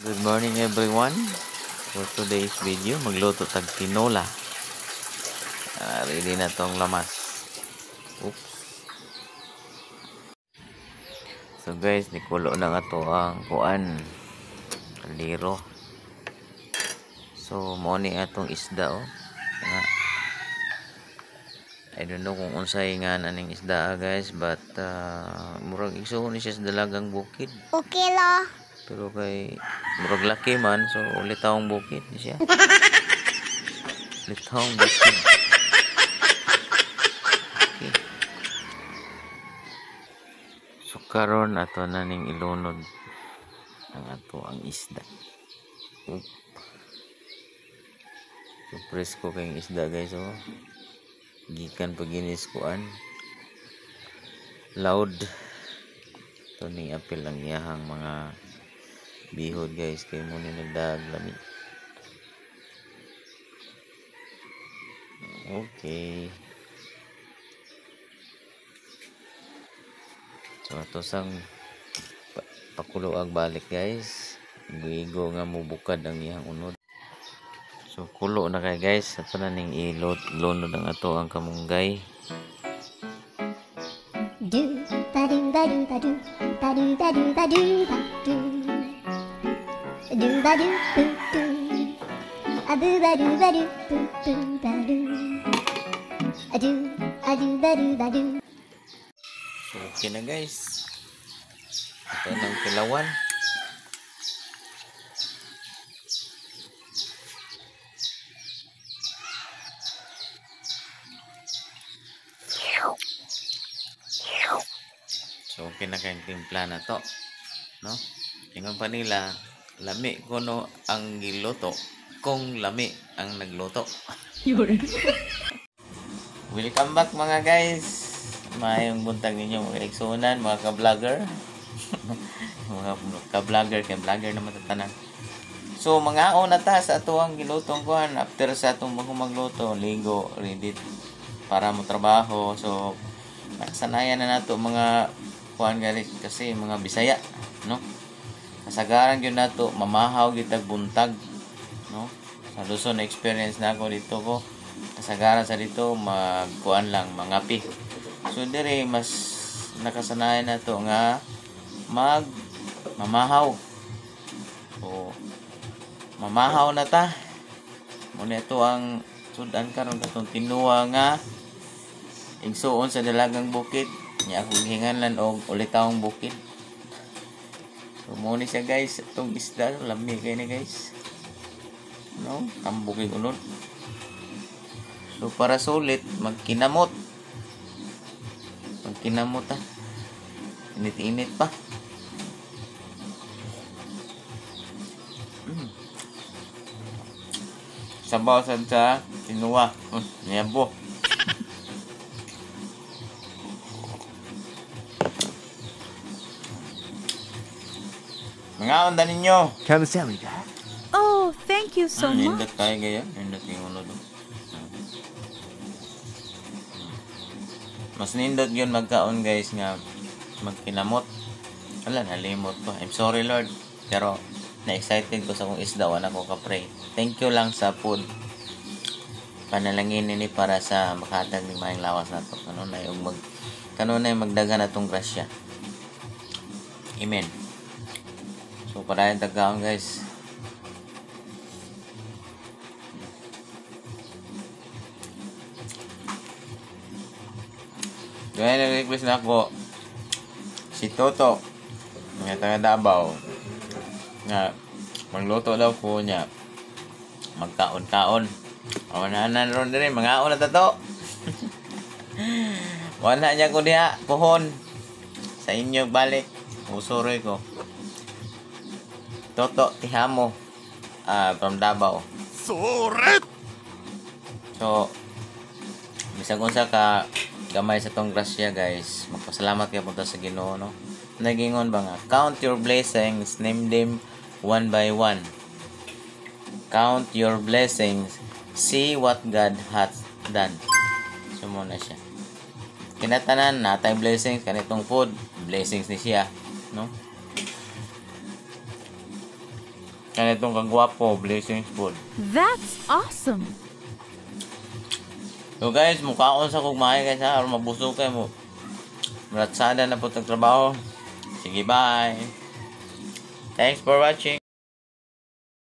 Good morning everyone. For today's video, magluto tag tinola. Ready na tong lamas. Oops. So guys, nikulo na nga to ang kuan. Kaldero. So mo ni atong isda Nga. I don't know kung unsay nga naning isda guys, but murag igsuon ni siya sa dalagang bukid. Okay lo. Pero kay murag laki man, so litawong bukid ni siya. Litawong bukid. Okay. So karon ato na ning ilunod ang ato ang isda. So presko kay isda guys gikan paginis kuan. Loud. Ito ni apil ang iyahang mga bihod guys kay mo ni nagdag lami. Okay. So ato sang pakuluag balik guys. Igo nga mo bukad ang iyang unod. So kulo na kay guys. Ato na ning ilunod ang ato ang kamunggay. Do ba do ba do ba do ba do ba do ba do ba do do ba do do do a do ba do ba do do do ba do a do ba do ba do. So okay na guys. Ito ng kilawan. So okay na kayong timpla na to, no? Ingon pa nila, lami kuno ang giluto kung lami ang nagluto. Welcome back mga guys. Mayong buntag ninyo mga igsunan, mga ka-vlogger. Mga ka-vlogger, kay vlogger naman tatanan. So mga na ta sa ato ang gilutong kuan after sa atong magluto, ligo, ready para mo trabaho. So nakasanayan na nato mga kuan gali kasi mga Bisaya, no? Kasagaran gyud nato mamahaw gitag buntag, no? Sa Luzon na experience na ako dito ko. Kasagaran sa dito magkuan lang mangapi. So dire mas nakasanayan na to nga mamahaw. So mamahaw na ta. Muna ito ang sudan karon katong tinuwa nga igsuon sa dalagang bukid. Nya akong hinganlan og ulitawong bukid. So mo ni siya guys, itong isda lami kay ni guys. No, tambok yung unod. So para sulit magkinamot. Magkinamot Init-init pa. Sabaw sad sa tinuwa. Niyabo. Mga onda ninyo. 감사합니다. Oh, thank you so much. Nindot tayo gaya. Nindot yung ulo doon. Mas nindot yun magkaon guys nga magkinamot. Wala, nalimot ko. I'm sorry Lord. Pero na-excited ko sa kong isda. Wala ko ka-pray. Thank you lang sa food. Panalangin nini para sa makatag ni mayang lawas na to. Kanunay magdaga na tong grasya. Amen. So para yung tagaon guys. Gaya nag-request na ako si Toto nga taga Davao nga magluto daw po niya magkaon-kaon. Awananan ron din mga na tato. Wala niya ko diha pohon sa inyo balik. Usuroy ko. Toto Tihamo from Davao. Suret! So bisag unsa ka gamay sa tong grasya guys, magpasalamat kay punta sa Ginoo, no? Nagingon ba nga, count your blessings, name them one by one. Count your blessings, see what God hath done. So muna siya. Kinatanan natay blessings kanitong food, blessings ni siya, no? Kanitong kagwapo, blessings food. That's awesome. So guys, mukhaon sa kugmahay guys ha, aron mabusog kayo mo. Maratsada na po trabaho. Sige, bye. Thanks for watching.